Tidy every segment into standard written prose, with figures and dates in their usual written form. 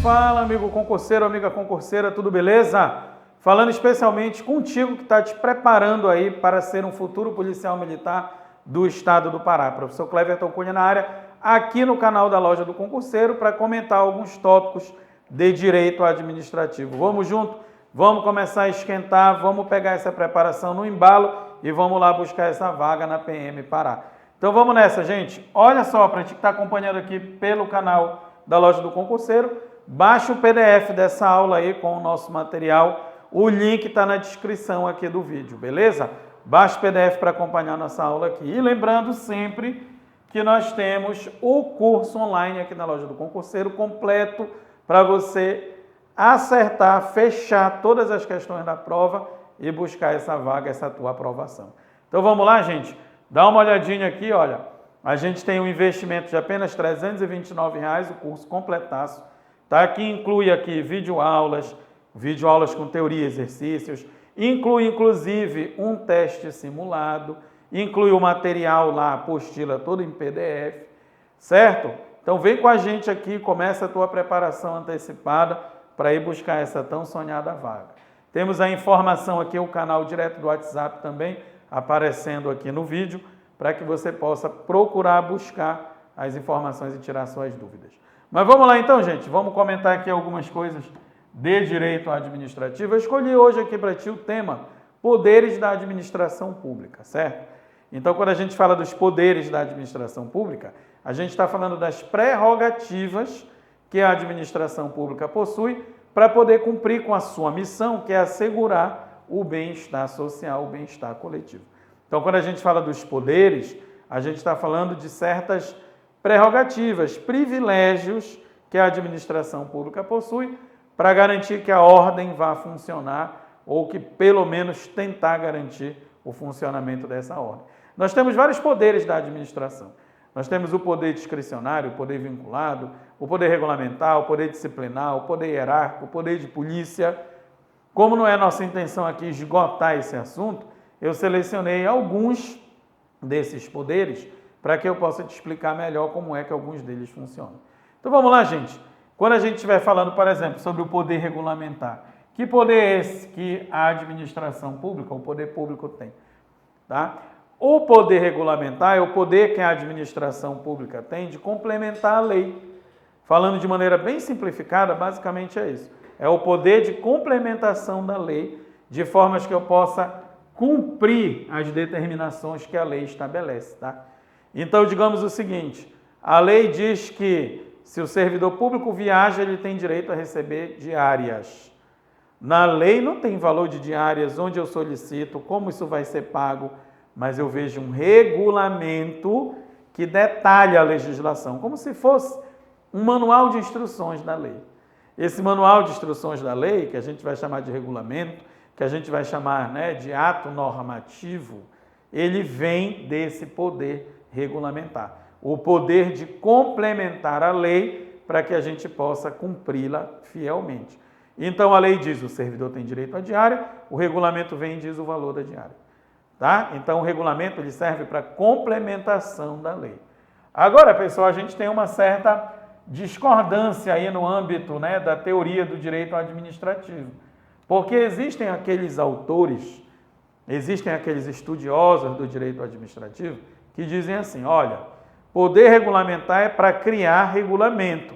Fala, amigo concurseiro, amiga concurseira, tudo beleza? Falando especialmente contigo que está te preparando aí para ser um futuro policial militar do estado do Pará. Professor Cleverton Cunha na área, aqui no canal da Loja do Concurseiro, para comentar alguns tópicos de direito administrativo. Vamos junto? Vamos começar a esquentar, vamos pegar essa preparação no embalo e vamos lá buscar essa vaga na PM Pará. Então vamos nessa, gente. Olha só, para a gente que está acompanhando aqui pelo canal da Loja do Concurseiro, baixa o PDF dessa aula aí com o nosso material. O link está na descrição aqui do vídeo, beleza? Baixa o PDF para acompanhar nossa aula aqui. E lembrando sempre que nós temos o curso online aqui na Loja do Concurseiro completo para você acertar, fechar todas as questões da prova e buscar essa vaga, essa tua aprovação. Então vamos lá, gente? Dá uma olhadinha aqui, olha. A gente tem um investimento de apenas R$ 329, o curso completaço. Tá? Que inclui aqui videoaulas com teoria e exercícios, inclui inclusive um teste simulado, inclui o material lá, a apostila toda em PDF, certo? Então vem com a gente aqui, começa a tua preparação antecipada para ir buscar essa tão sonhada vaga. Temos a informação aqui, o canal direto do WhatsApp também aparecendo aqui no vídeo, para que você possa procurar buscar as informações e tirar suas dúvidas. Mas vamos lá então, gente, vamos comentar aqui algumas coisas de direito administrativo. Eu escolhi hoje aqui para ti o tema poderes da administração pública, certo? Então, quando a gente fala dos poderes da administração pública, a gente está falando das prerrogativas que a administração pública possui para poder cumprir com a sua missão, que é assegurar o bem-estar social, o bem-estar coletivo. Então, quando a gente fala dos poderes, a gente está falando de certas prerrogativas, privilégios que a administração pública possui para garantir que a ordem vá funcionar ou que pelo menos tentar garantir o funcionamento dessa ordem. Nós temos vários poderes da administração. Nós temos o poder discricionário, o poder vinculado, o poder regulamentar, o poder disciplinar, o poder hierárquico, o poder de polícia. Como não é nossa intenção aqui esgotar esse assunto, eu selecionei alguns desses poderes para que eu possa te explicar melhor como é que alguns deles funcionam. Então vamos lá, gente. Quando a gente estiver falando, por exemplo, sobre o poder regulamentar, que poder é esse que a administração pública, o poder público tem? Tá? O poder regulamentar é o poder que a administração pública tem de complementar a lei. Falando de maneira bem simplificada, basicamente é isso. É o poder de complementação da lei, de formas que eu possa cumprir as determinações que a lei estabelece, tá? Então, digamos o seguinte, a lei diz que se o servidor público viaja, ele tem direito a receber diárias. Na lei não tem valor de diárias, onde eu solicito, como isso vai ser pago, mas eu vejo um regulamento que detalha a legislação, como se fosse um manual de instruções da lei. Esse manual de instruções da lei, que a gente vai chamar de regulamento, que a gente vai chamar, né, de ato normativo, ele vem desse poder regulamentar. O poder de complementar a lei para que a gente possa cumpri-la fielmente. Então, a lei diz que o servidor tem direito à diária, o regulamento vem e diz o valor da diária. Tá? Então, o regulamento ele serve para complementação da lei. Agora, pessoal, a gente tem uma certa discordância aí no âmbito, né, da teoria do direito administrativo. Porque existem aqueles autores, existem aqueles estudiosos do direito administrativo que dizem assim, olha, poder regulamentar é para criar regulamento.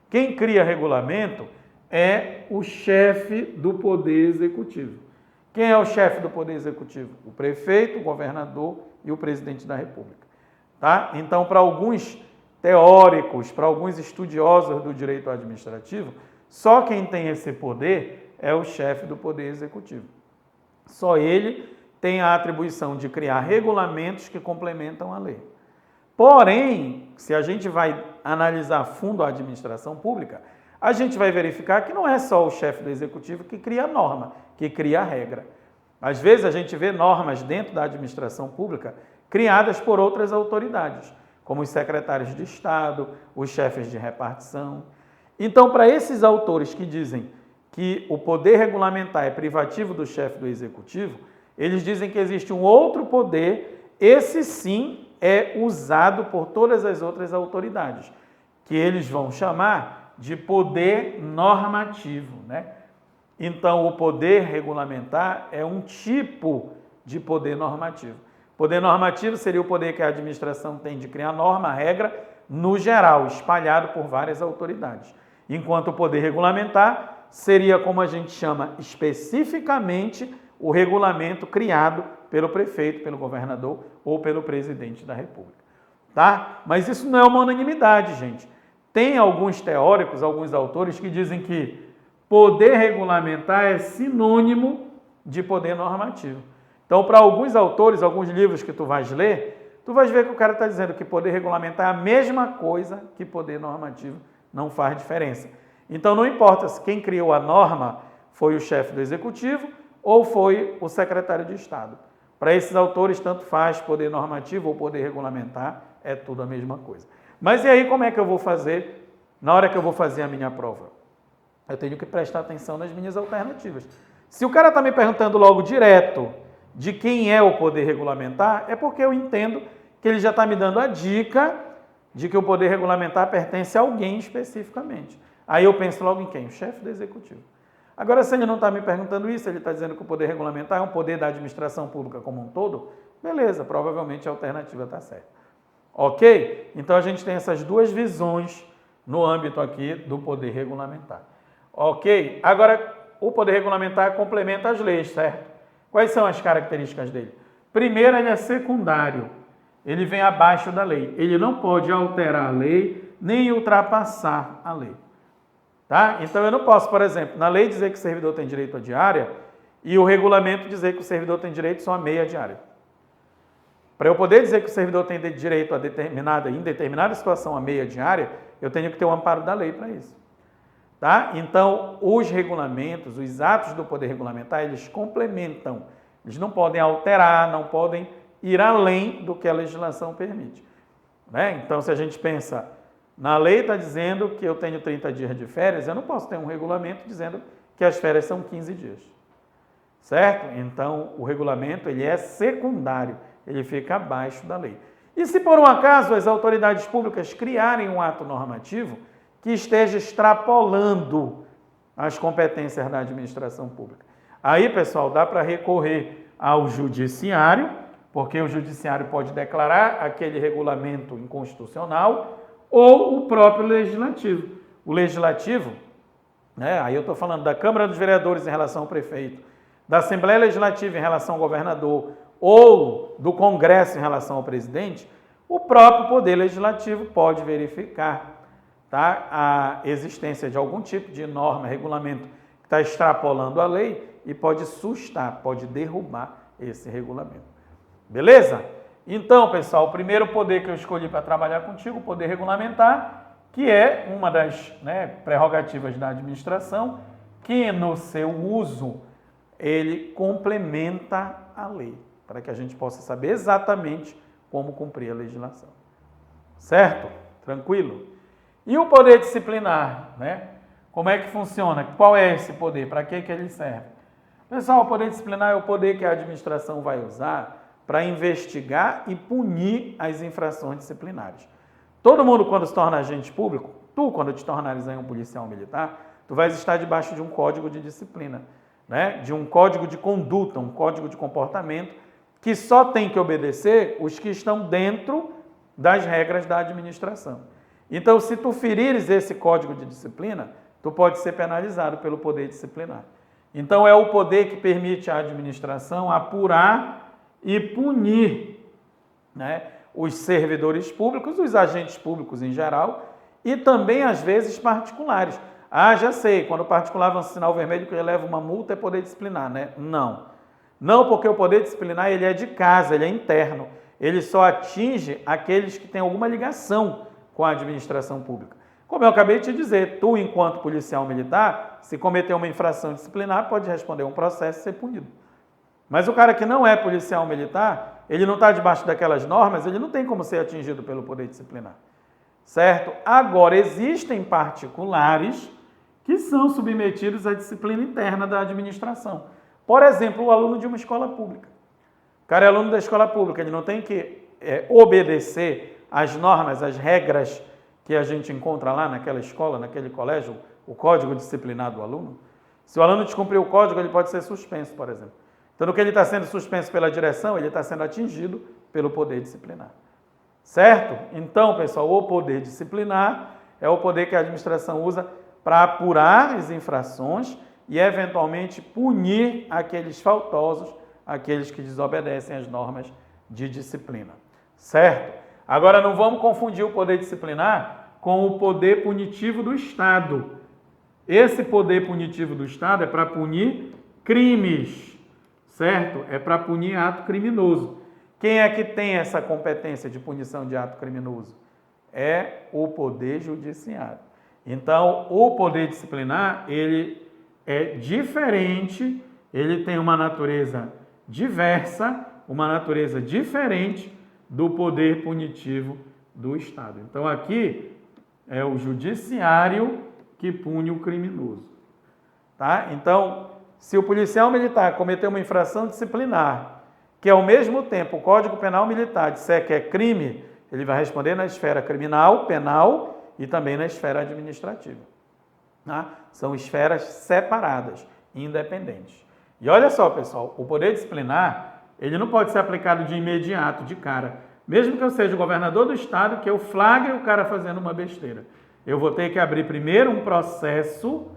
Quem cria regulamento é o chefe do poder executivo. Quem é o chefe do poder executivo? O prefeito, o governador e o presidente da República. Tá? Então, para alguns teóricos, para alguns estudiosos do direito administrativo, só quem tem esse poder é o chefe do poder executivo. Só ele tem a atribuição de criar regulamentos que complementam a lei. Porém, se a gente vai analisar a fundo a administração pública, a gente vai verificar que não é só o chefe do executivo que cria a norma, que cria a regra. Às vezes a gente vê normas dentro da administração pública criadas por outras autoridades, como os secretários de Estado, os chefes de repartição. Então, para esses autores que dizem que o poder regulamentar é privativo do chefe do executivo, eles dizem que existe um outro poder, esse sim é usado por todas as outras autoridades, que eles vão chamar de poder normativo, né? Então, o poder regulamentar é um tipo de poder normativo. Poder normativo seria o poder que a administração tem de criar norma, regra, no geral, espalhado por várias autoridades. Enquanto o poder regulamentar seria, como a gente chama especificamente, o regulamento criado pelo prefeito, pelo governador ou pelo presidente da República. Tá? Mas isso não é uma unanimidade, gente. Tem alguns teóricos, alguns autores que dizem que poder regulamentar é sinônimo de poder normativo. Então, para alguns autores, alguns livros que tu vais ler, tu vais ver que o cara está dizendo que poder regulamentar é a mesma coisa que poder normativo, não faz diferença. Então, não importa se quem criou a norma foi o chefe do executivo ou foi o secretário de Estado. Para esses autores, tanto faz poder normativo ou poder regulamentar, é tudo a mesma coisa. Mas e aí, como é que eu vou fazer na hora que eu vou fazer a minha prova? Eu tenho que prestar atenção nas minhas alternativas. Se o cara está me perguntando logo direto de quem é o poder regulamentar, é porque eu entendo que ele já está me dando a dica de que o poder regulamentar pertence a alguém especificamente. Aí eu penso logo em quem? O chefe do executivo. Agora, se ele não está me perguntando isso, ele está dizendo que o poder regulamentar é um poder da administração pública como um todo, beleza, provavelmente a alternativa está certa. Ok? Então a gente tem essas duas visões no âmbito aqui do poder regulamentar. Ok? Agora, o poder regulamentar complementa as leis, certo? Quais são as características dele? Primeiro, ele é secundário. Ele vem abaixo da lei. Ele não pode alterar a lei, nem ultrapassar a lei. Tá? Então, eu não posso, por exemplo, na lei dizer que o servidor tem direito à diária e o regulamento dizer que o servidor tem direito só a meia diária. Para eu poder dizer que o servidor tem direito a em determinada situação a meia diária, eu tenho que ter o amparo da lei para isso. Tá? Então, os regulamentos, os atos do poder regulamentar, eles complementam. Eles não podem alterar, não podem ir além do que a legislação permite. Né? Então, se a gente pensa, na lei está dizendo que eu tenho 30 dias de férias, eu não posso ter um regulamento dizendo que as férias são 15 dias. Certo? Então, o regulamento ele é secundário, ele fica abaixo da lei. E se por um acaso as autoridades públicas criarem um ato normativo que esteja extrapolando as competências da administração pública. Aí, pessoal, dá para recorrer ao judiciário, porque o judiciário pode declarar aquele regulamento inconstitucional ou o próprio legislativo. O legislativo, né, aí eu estou falando da Câmara dos Vereadores em relação ao prefeito, da Assembleia Legislativa em relação ao governador ou do Congresso em relação ao presidente, o próprio Poder Legislativo pode verificar tá, a existência de algum tipo de norma, regulamento que está extrapolando a lei e pode sustar, pode derrubar esse regulamento. Beleza? Então, pessoal, o primeiro poder que eu escolhi para trabalhar contigo, o poder regulamentar, que é uma das prerrogativas da administração, que no seu uso ele complementa a lei, para que a gente possa saber exatamente como cumprir a legislação. Certo? Tranquilo? E o poder disciplinar, né? Como é que funciona? Qual é esse poder? Para que ele serve? Pessoal, o poder disciplinar é o poder que a administração vai usar para investigar e punir as infrações disciplinares. Todo mundo, quando se torna agente público, tu, quando te tornares aí um policial militar, tu vais estar debaixo de um código de disciplina, né? De um código de conduta, um código de comportamento, que só tem que obedecer os que estão dentro das regras da administração. Então, se tu ferires esse código de disciplina, tu pode ser penalizado pelo poder disciplinar. Então, é o poder que permite à administração apurar e punir, né, os servidores públicos, os agentes públicos em geral, e também, às vezes, particulares. Ah, já sei, quando o particular avança o sinal vermelho que ele leva uma multa, é poder disciplinar, né? Não. Não, porque o poder disciplinar ele é de casa, ele é interno. Ele só atinge aqueles que têm alguma ligação com a administração pública. Como eu acabei de te dizer, tu, enquanto policial militar, se cometer uma infração disciplinar, pode responder a um processo e ser punido. Mas o cara que não é policial militar, ele não está debaixo daquelas normas, ele não tem como ser atingido pelo poder disciplinar. Certo? Agora, existem particulares que são submetidos à disciplina interna da administração. Por exemplo, o aluno de uma escola pública. O cara é aluno da escola pública, ele não tem que obedecer às normas, às regras que a gente encontra lá naquela escola, naquele colégio, o código disciplinar do aluno. Se o aluno descumprir o código, ele pode ser suspenso, por exemplo. Então, no que ele está sendo suspenso pela direção, ele está sendo atingido pelo poder disciplinar. Certo? Então, pessoal, o poder disciplinar é o poder que a administração usa para apurar as infrações e, eventualmente, punir aqueles faltosos, aqueles que desobedecem às normas de disciplina. Certo? Agora, não vamos confundir o poder disciplinar com o poder punitivo do Estado. Esse poder punitivo do Estado é para punir crimes, certo? É para punir ato criminoso. Quem é que tem essa competência de punição de ato criminoso? É o Poder Judiciário. Então, o poder disciplinar, ele é diferente, ele tem uma natureza diversa, uma natureza diferente do poder punitivo do Estado. Então, aqui é o Judiciário que pune o criminoso. Tá? Então, se o policial militar cometer uma infração disciplinar, que ao mesmo tempo o Código Penal Militar disser que é crime, ele vai responder na esfera criminal, penal e também na esfera administrativa. Tá? São esferas separadas, independentes. E olha só, pessoal, o poder disciplinar, ele não pode ser aplicado de imediato, de cara. Mesmo que eu seja o governador do estado, que eu flagre o cara fazendo uma besteira. Eu vou ter que abrir primeiro um processo,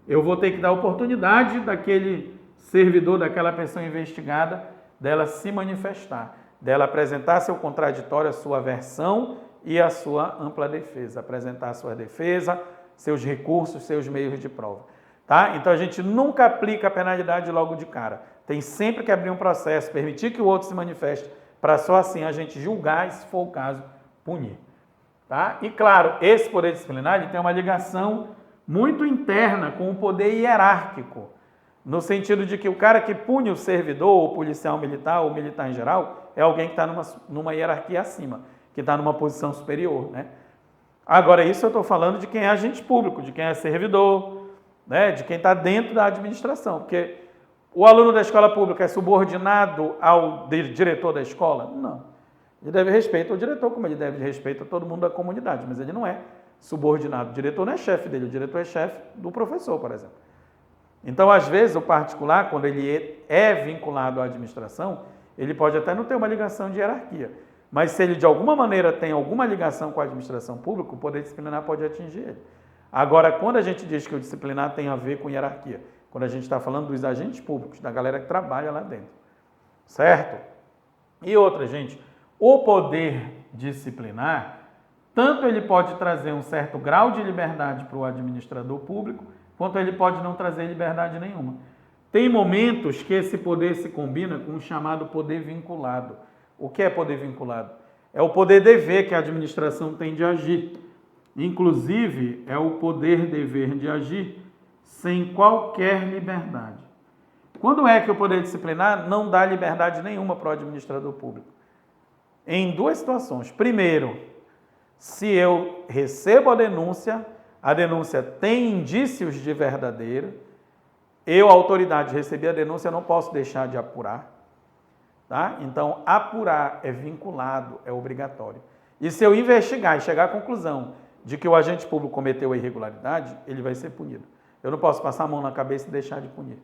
eu vou ter que dar oportunidade daquele servidor, daquela pessoa investigada, dela se manifestar, dela apresentar seu contraditório, a sua versão e a sua ampla defesa, apresentar a sua defesa, seus recursos, seus meios de prova. Tá? Então a gente nunca aplica a penalidade logo de cara. Tem sempre que abrir um processo, permitir que o outro se manifeste, para só assim a gente julgar e, se for o caso, punir. Tá? E claro, esse poder disciplinar ele tem uma ligação muito interna com o poder hierárquico, no sentido de que o cara que pune o servidor, o policial militar, ou militar em geral, é alguém que está numa hierarquia acima, que está numa posição superior, né? Agora, isso eu estou falando de quem é agente público, de quem é servidor, né? De quem está dentro da administração, porque o aluno da escola pública é subordinado ao diretor da escola? Não. Ele deve respeito ao diretor, como ele deve respeito a todo mundo da comunidade, mas ele não é subordinado. O diretor não é chefe dele, o diretor é chefe do professor, por exemplo. Então, às vezes, o particular, quando ele é vinculado à administração, ele pode até não ter uma ligação de hierarquia, mas se ele de alguma maneira tem alguma ligação com a administração pública, o poder disciplinar pode atingir ele. Agora, quando a gente diz que o disciplinar tem a ver com hierarquia, quando a gente está falando dos agentes públicos, da galera que trabalha lá dentro, certo? E outra, gente, o poder disciplinar, tanto ele pode trazer um certo grau de liberdade para o administrador público, quanto ele pode não trazer liberdade nenhuma. Tem momentos que esse poder se combina com o chamado poder vinculado. O que é poder vinculado? É o poder-dever que a administração tem de agir. Inclusive, é o poder-dever de agir sem qualquer liberdade. Quando é que o poder disciplinar não dá liberdade nenhuma para o administrador público? Em duas situações. Primeiro, se eu recebo a denúncia tem indícios de verdadeiro, eu, autoridade, recebi a denúncia, não posso deixar de apurar. Tá? Então, apurar é vinculado, é obrigatório. E se eu investigar e chegar à conclusão de que o agente público cometeu a irregularidade, ele vai ser punido. Eu não posso passar a mão na cabeça e deixar de punir.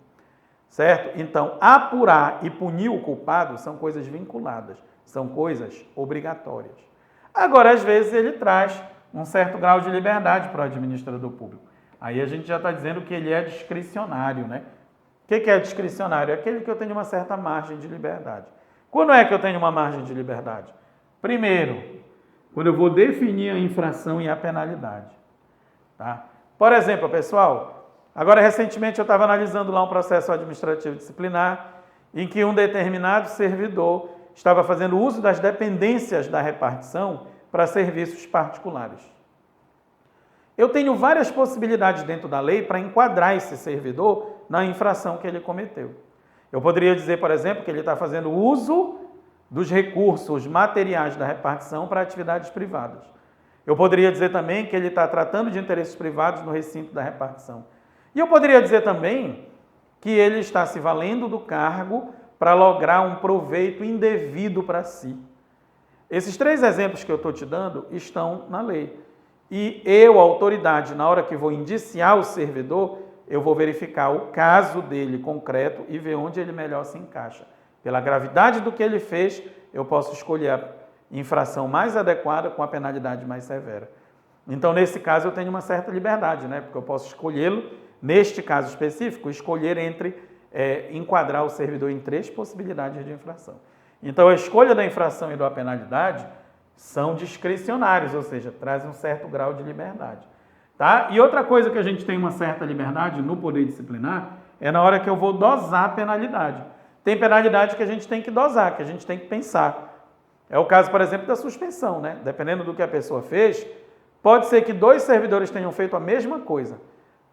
Certo? Então, apurar e punir o culpado são coisas vinculadas, são coisas obrigatórias. Agora, às vezes, ele traz um certo grau de liberdade para o administrador público. Aí a gente já está dizendo que ele é discricionário, né? O que é discricionário? É aquele que eu tenho uma certa margem de liberdade. Quando é que eu tenho uma margem de liberdade? Primeiro, quando eu vou definir a infração e a penalidade. Tá? Por exemplo, pessoal, agora recentemente eu estava analisando lá um processo administrativo disciplinar em que um determinado servidor estava fazendo uso das dependências da repartição para serviços particulares. Eu tenho várias possibilidades dentro da lei para enquadrar esse servidor na infração que ele cometeu. Eu poderia dizer, por exemplo, que ele está fazendo uso dos recursos materiais da repartição para atividades privadas. Eu poderia dizer também que ele está tratando de interesses privados no recinto da repartição. E eu poderia dizer também que ele está se valendo do cargo para lograr um proveito indevido para si. Esses três exemplos que eu estou te dando estão na lei. e eu, autoridade, na hora que vou indiciar o servidor, eu vou verificar o caso dele concreto e ver onde ele melhor se encaixa. Pela gravidade do que ele fez, eu posso escolher a infração mais adequada com a penalidade mais severa. Então, nesse caso, eu tenho uma certa liberdade, né? Porque eu posso escolhê-lo, neste caso específico, escolher entre enquadrar o servidor em 3 possibilidades de infração. Então, a escolha da infração e da penalidade são discricionários, ou seja, trazem um certo grau de liberdade. Tá? E outra coisa que a gente tem uma certa liberdade no poder disciplinar é na hora que eu vou dosar a penalidade. Tem penalidade que a gente tem que dosar, que a gente tem que pensar. É o caso, por exemplo, da suspensão, né? Dependendo do que a pessoa fez, pode ser que 2 servidores tenham feito a mesma coisa,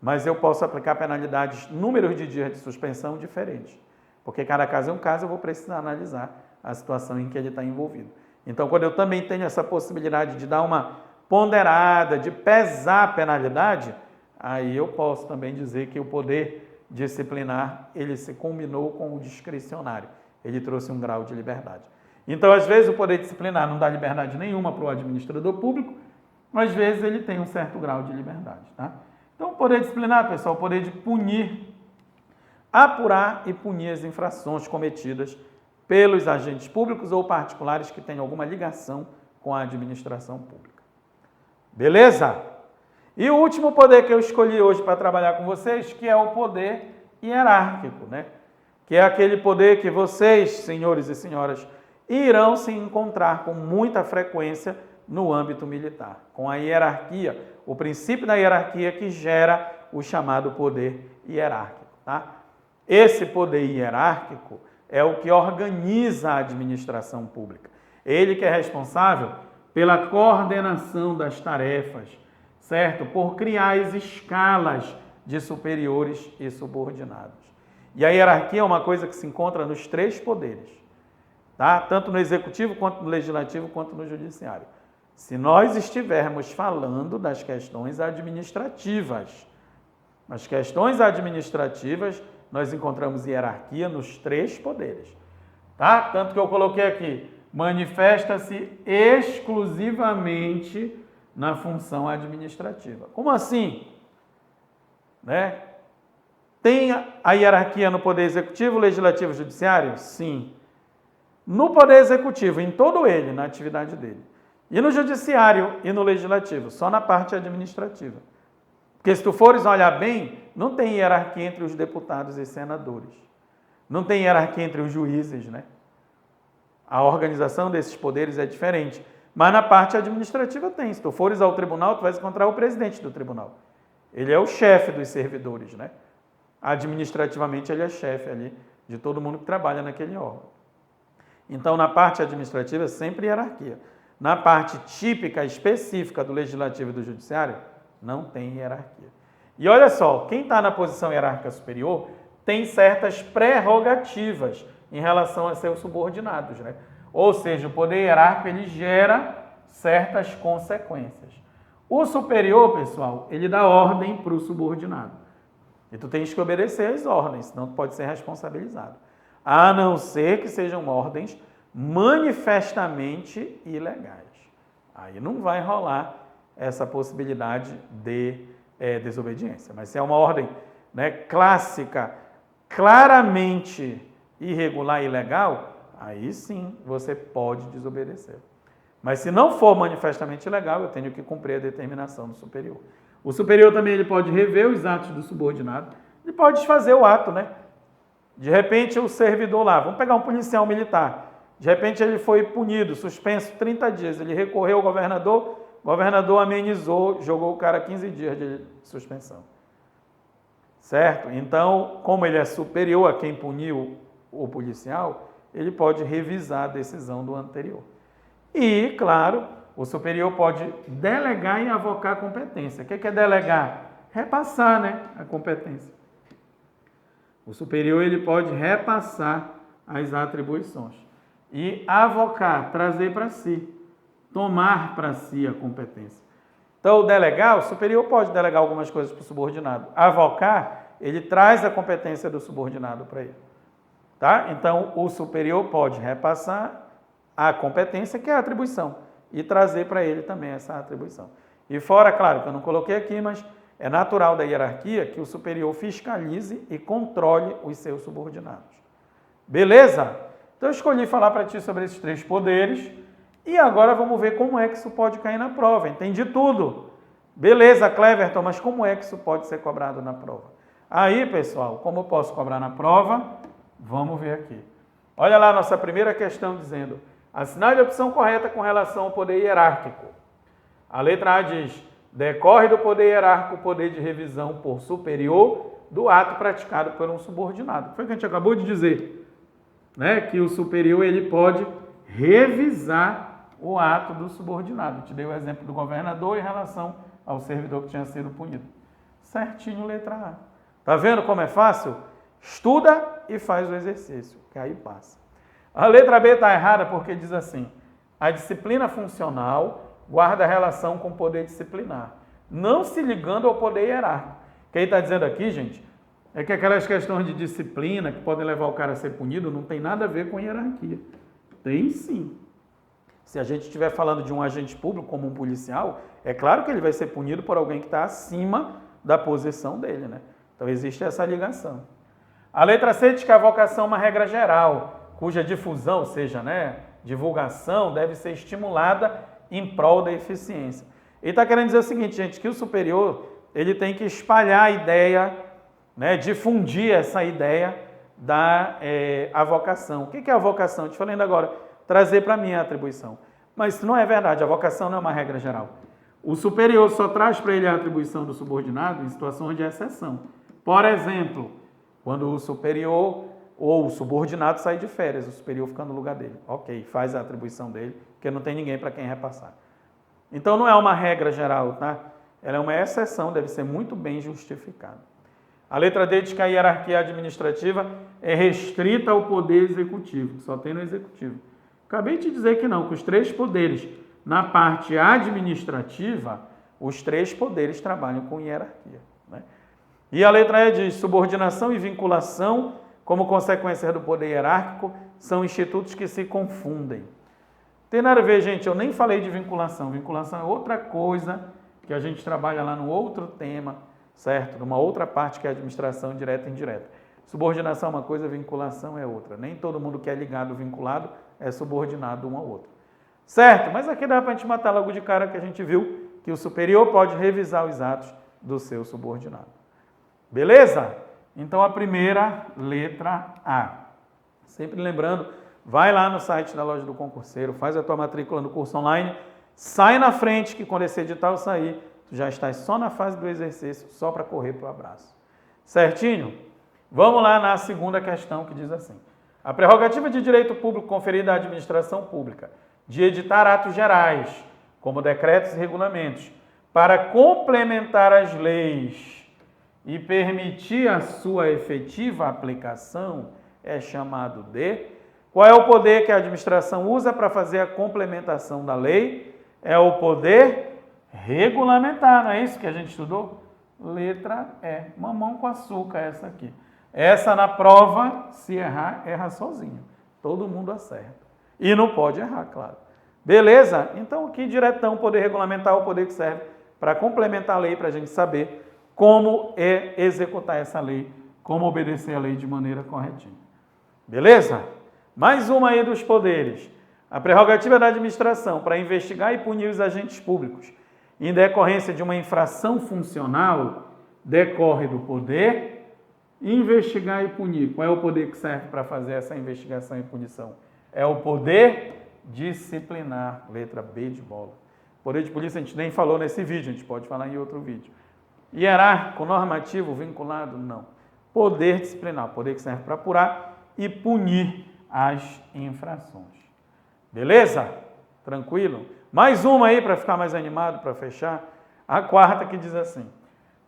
mas eu posso aplicar penalidades, números de dias de suspensão diferentes. Porque cada caso é um caso, eu vou precisar analisar a situação em que ele está envolvido. Então, quando eu também tenho essa possibilidade de dar uma ponderada, de pesar a penalidade, aí eu posso também dizer que o poder disciplinar, ele se combinou com o discricionário. Ele trouxe um grau de liberdade. Então, às vezes, o poder disciplinar não dá liberdade nenhuma para o administrador público, mas às vezes ele tem um certo grau de liberdade. Tá? Então, o poder disciplinar, pessoal, é o poder de punir, apurar e punir as infrações cometidas pelos agentes públicos ou particulares que tenham alguma ligação com a administração pública. Beleza? E o último poder que eu escolhi hoje para trabalhar com vocês, que é o poder hierárquico, né? Que é aquele poder que vocês, senhores e senhoras, irão se encontrar com muita frequência no âmbito militar, com a hierarquia, o princípio da hierarquia que gera o chamado poder hierárquico. Tá? Esse poder hierárquico é o que organiza a administração pública. Ele que é responsável pela coordenação das tarefas, certo? Por criar as escalas de superiores e subordinados. E a hierarquia é uma coisa que se encontra nos 3 poderes, tá? Tanto no executivo, quanto no legislativo, quanto no judiciário. Se nós estivermos falando das questões administrativas, nas questões administrativas, nós encontramos hierarquia nos 3 poderes. Tá? Tanto que eu coloquei aqui, manifesta-se exclusivamente na função administrativa. Como assim? Né? Tem a hierarquia no poder executivo, legislativo e judiciário? Sim. No poder executivo, em todo ele, na atividade dele. E no judiciário e no legislativo, só na parte administrativa. Porque se tu fores olhar bem, não tem hierarquia entre os deputados e senadores. Não tem hierarquia entre os juízes, né? A organização desses poderes é diferente. Mas na parte administrativa tem. Se tu fores ao tribunal, tu vais encontrar o presidente do tribunal. Ele é o chefe dos servidores, né? Administrativamente ele é chefe ali de todo mundo que trabalha naquele órgão. Então, na parte administrativa, sempre hierarquia. Na parte típica, específica do legislativo e do judiciário, não tem hierarquia. E olha só, quem está na posição hierárquica superior tem certas prerrogativas em relação a seus subordinados, né? Ou seja, o poder hierárquico ele gera certas consequências. O superior, pessoal, ele dá ordem para o subordinado. E tu tens que obedecer às ordens, senão tu pode ser responsabilizado. A não ser que sejam ordens manifestamente ilegais. Aí não vai rolar essa possibilidade de desobediência. Mas se é uma ordem, né, clássica, claramente irregular e ilegal, aí sim você pode desobedecer. Mas se não for manifestamente ilegal, eu tenho que cumprir a determinação do superior. O superior também ele pode rever os atos do subordinado, ele pode desfazer o ato, né? De repente o servidor lá, vamos pegar um policial militar, de repente ele foi punido, suspenso 30 dias, ele recorreu ao governador, o governador amenizou, jogou o cara 15 dias de suspensão. Certo? Então, como ele é superior a quem puniu o policial, ele pode revisar a decisão do anterior. E, claro, o superior pode delegar e avocar a competência. O que é delegar? Repassar, né, a competência. O superior ele pode repassar as atribuições. E avocar, trazer para si, tomar para si a competência. Então, o delegar, o superior pode delegar algumas coisas para o subordinado. Avocar, ele traz a competência do subordinado para ele. Tá? Então, o superior pode repassar a competência, que é a atribuição, e trazer para ele também essa atribuição. E fora, claro, que eu não coloquei aqui, mas é natural da hierarquia que o superior fiscalize e controle os seus subordinados. Beleza? Então eu escolhi falar para ti sobre esses 3 poderes e agora vamos ver como é que isso pode cair na prova. Entendi tudo. Beleza, Cleverton, mas como é que isso pode ser cobrado na prova? Aí, pessoal, como eu posso cobrar na prova? Vamos ver aqui. Olha lá a nossa primeira questão dizendo: assinale a opção correta com relação ao poder hierárquico. A letra A diz: decorre do poder hierárquico o poder de revisão por superior do ato praticado por um subordinado. Foi o que a gente acabou de dizer, né? Que o superior ele pode revisar o ato do subordinado. Eu te dei o exemplo do governador em relação ao servidor que tinha sido punido. Certinho, letra A. Tá vendo como é fácil? Estuda e faz o exercício, que aí passa. A letra B está errada porque diz assim: a disciplina funcional guarda relação com o poder disciplinar, não se ligando ao poder hierárquico. O que ele está dizendo aqui, gente, é que aquelas questões de disciplina que podem levar o cara a ser punido não tem nada a ver com hierarquia. Tem sim. Se a gente estiver falando de um agente público como um policial, é claro que ele vai ser punido por alguém que está acima da posição dele, né? Então existe essa ligação. A letra C diz que a avocação é uma regra geral, cuja difusão, ou seja, né, divulgação, deve ser estimulada em prol da eficiência. Ele está querendo dizer o seguinte, gente, que o superior ele tem que espalhar a ideia, né, difundir essa ideia da avocação. O que é a avocação? Eu te falei ainda agora, trazer para mim a atribuição. Mas isso não é verdade, a avocação não é uma regra geral. O superior só traz para ele a atribuição do subordinado em situações de exceção. Por exemplo, quando o superior ou o subordinado sai de férias, o superior fica no lugar dele. Ok, faz a atribuição dele, porque não tem ninguém para quem repassar. Então não é uma regra geral, tá? Ela é uma exceção, deve ser muito bem justificada. A letra D diz que a hierarquia administrativa é restrita ao poder executivo, que só tem no executivo. Acabei de dizer que não, que os 3 poderes, na parte administrativa, os 3 poderes trabalham com hierarquia, né? E a letra E diz: subordinação e vinculação, como consequência do poder hierárquico, são institutos que se confundem. Tem nada a ver, gente, eu nem falei de vinculação. Vinculação é outra coisa que a gente trabalha lá no outro tema, certo? Numa outra parte que é administração direta e indireta. Subordinação é uma coisa, vinculação é outra. Nem todo mundo que é ligado, vinculado, é subordinado um ao outro. Certo? Mas aqui dá para a gente matar logo de cara que a gente viu que o superior pode revisar os atos do seu subordinado. Beleza? Então a primeira, letra A. Sempre lembrando, vai lá no site da Loja do Concurseiro, faz a tua matrícula no curso online, sai na frente que quando esse edital sair, tu já estás só na fase do exercício, só para correr para o abraço. Certinho? Vamos lá na segunda questão que diz assim: a prerrogativa de direito público conferida à administração pública de editar atos gerais, como decretos e regulamentos, para complementar as leis e permitir a sua efetiva aplicação, é chamado de... Qual é o poder que a administração usa para fazer a complementação da lei? É o poder regulamentar, não é isso que a gente estudou? Letra E, mamão com açúcar, essa aqui. Essa na prova, se errar, erra sozinho. Todo mundo acerta. E não pode errar, claro. Beleza? Então aqui diretão, poder regulamentar é o poder que serve para complementar a lei, para a gente saber como é executar essa lei, como obedecer a lei de maneira corretinha. Beleza? Mais uma aí dos poderes. A prerrogativa da administração para investigar e punir os agentes públicos em decorrência de uma infração funcional decorre do poder investigar e punir. Qual é o poder que serve para fazer essa investigação e punição? É o poder disciplinar, letra B de bola. Poder de polícia a gente nem falou nesse vídeo, a gente pode falar em outro vídeo. Hierárquico, normativo, vinculado, não. Poder disciplinar, poder que serve para apurar e punir as infrações. Beleza? Tranquilo? Mais uma aí para ficar mais animado, para fechar. A quarta que diz assim: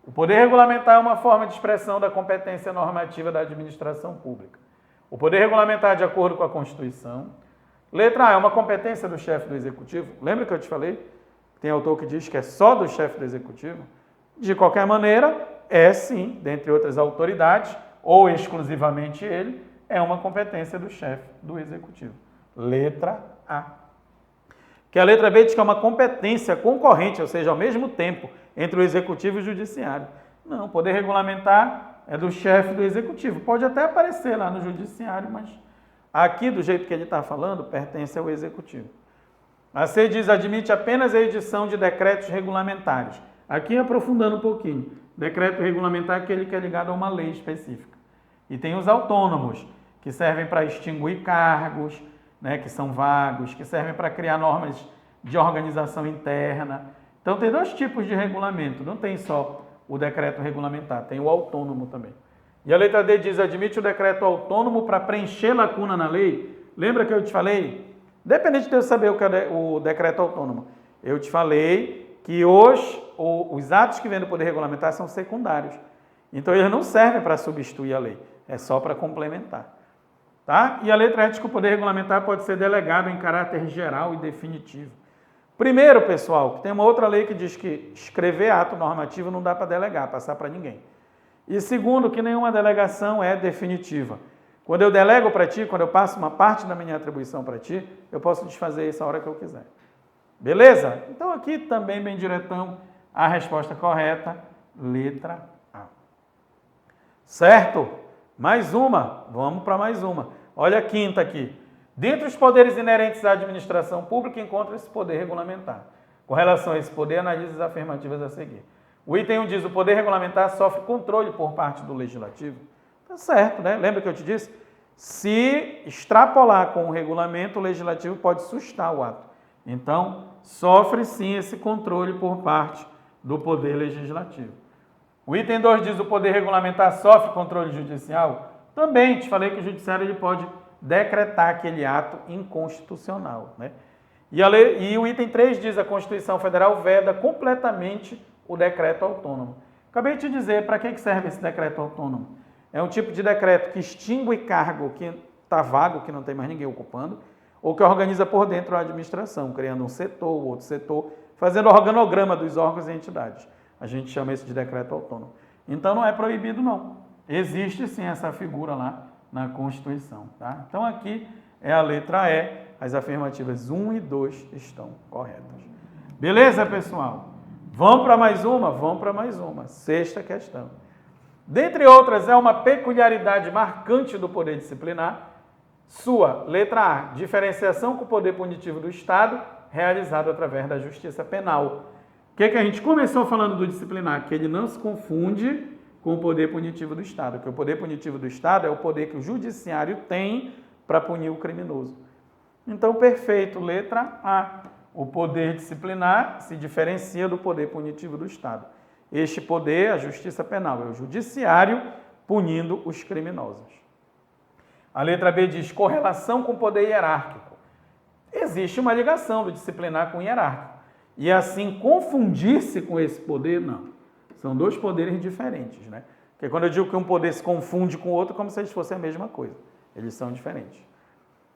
o poder regulamentar é uma forma de expressão da competência normativa da administração pública. O poder regulamentar, de acordo com a Constituição. Letra A, é uma competência do chefe do Executivo. Lembra que eu te falei? Tem autor que diz que é só do chefe do Executivo. De qualquer maneira, é sim, dentre outras autoridades, ou exclusivamente ele, é uma competência do chefe do Executivo. Letra A. Que a letra B diz que é uma competência concorrente, ou seja, ao mesmo tempo, entre o Executivo e o Judiciário. Não, o poder regulamentar é do chefe do Executivo. Pode até aparecer lá no Judiciário, mas aqui, do jeito que ele está falando, pertence ao Executivo. A C diz, admite apenas a edição de decretos regulamentares. Aqui, aprofundando um pouquinho. Decreto regulamentar é aquele que é ligado a uma lei específica. E tem os autônomos, que servem para extinguir cargos, né, que são vagos, que servem para criar normas de organização interna. Então, tem dois tipos de regulamento. Não tem só o decreto regulamentar, tem o autônomo também. E a letra D diz, admite o decreto autônomo para preencher lacuna na lei. Lembra que eu te falei? Independente de eu saber o que é o decreto autônomo, eu te falei que os atos que vêm do poder regulamentar são secundários. Então, eles não servem para substituir a lei, é só para complementar. Tá? E a letra E diz que o poder regulamentar pode ser delegado em caráter geral e definitivo. Primeiro, pessoal, que tem uma outra lei que diz que escrever ato normativo não dá para delegar, passar para ninguém. E segundo, que nenhuma delegação é definitiva. Quando eu delego para ti, quando eu passo uma parte da minha atribuição para ti, eu posso desfazer isso a hora que eu quiser. Beleza? Então aqui também, bem diretão, a resposta correta, letra A. Certo? Mais uma. Vamos para mais uma. Olha a quinta aqui. Dentre os poderes inerentes à administração pública, encontra-se o poder regulamentar. Com relação a esse poder, analise as afirmativas a seguir. O item 1 diz, o poder regulamentar sofre controle por parte do legislativo. Tá certo, né? Lembra que eu te disse? Se extrapolar com o regulamento, o legislativo pode sustar o ato. Então, sofre sim esse controle por parte do poder legislativo. O item 2 diz, o poder regulamentar sofre controle judicial. Também te falei que o judiciário ele pode decretar aquele ato inconstitucional, né? E o item 3 diz, a Constituição Federal veda completamente o decreto autônomo. Acabei de te dizer para que serve esse decreto autônomo. É um tipo de decreto que extingue cargo que está vago, que não tem mais ninguém ocupando, ou que organiza por dentro a administração, criando um setor, outro setor, fazendo organograma dos órgãos e entidades. A gente chama isso de decreto autônomo. Então não é proibido, não. Existe sim essa figura lá na Constituição. Tá? Então aqui é a letra E, as afirmativas 1 e 2 estão corretas. Beleza, pessoal? Vamos para mais uma? Vamos para mais uma. Sexta questão. Dentre outras, é uma peculiaridade marcante do poder disciplinar. Sua, letra A, diferenciação com o poder punitivo do Estado, realizado através da justiça penal. O que a gente começou falando do disciplinar? Que ele não se confunde com o poder punitivo do Estado. Que o poder punitivo do Estado é o poder que o judiciário tem para punir o criminoso. Então, perfeito, letra A. O poder disciplinar se diferencia do poder punitivo do Estado. Este poder, a justiça penal, é o judiciário punindo os criminosos. A letra B diz correlação com o poder hierárquico. Existe uma ligação do disciplinar com o hierárquico. E assim, confundir-se com esse poder, não. São dois poderes diferentes, né? Porque quando eu digo que um poder se confunde com o outro, é como se eles fossem a mesma coisa. Eles são diferentes.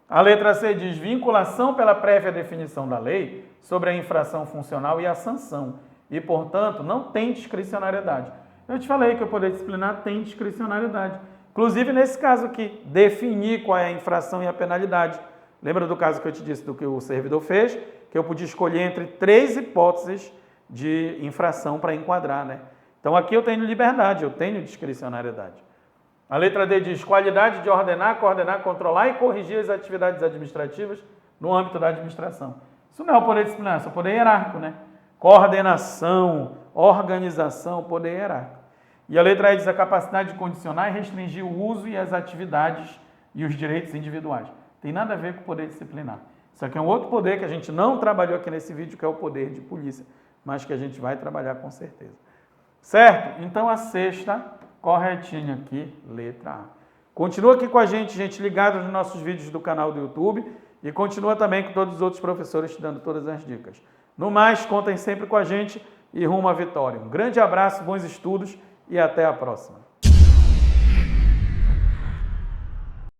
A letra C diz vinculação pela prévia definição da lei sobre a infração funcional e a sanção. E, portanto, não tem discricionariedade. Eu te falei que o poder disciplinar tem discricionariedade. Inclusive, nesse caso aqui, definir qual é a infração e a penalidade. Lembra do caso que eu te disse do que o servidor fez? Que eu podia escolher entre 3 hipóteses de infração para enquadrar, né? Então, aqui eu tenho liberdade, eu tenho discricionariedade. A letra D diz qualidade de ordenar, coordenar, controlar e corrigir as atividades administrativas no âmbito da administração. Isso não é o poder disciplinar, isso é o poder hierárquico, né? Coordenação, organização, poder hierárquico. E a letra E diz a capacidade de condicionar e restringir o uso e as atividades e os direitos individuais. Tem nada a ver com o poder disciplinar. Isso aqui é um outro poder que a gente não trabalhou aqui nesse vídeo, que é o poder de polícia, mas que a gente vai trabalhar com certeza. Certo? Então a sexta, corretinha aqui, letra A. Continua aqui com a gente ligado nos nossos vídeos do canal do YouTube e continua também com todos os outros professores te dando todas as dicas. No mais, contem sempre com a gente e rumo à vitória. Um grande abraço, bons estudos e até a próxima.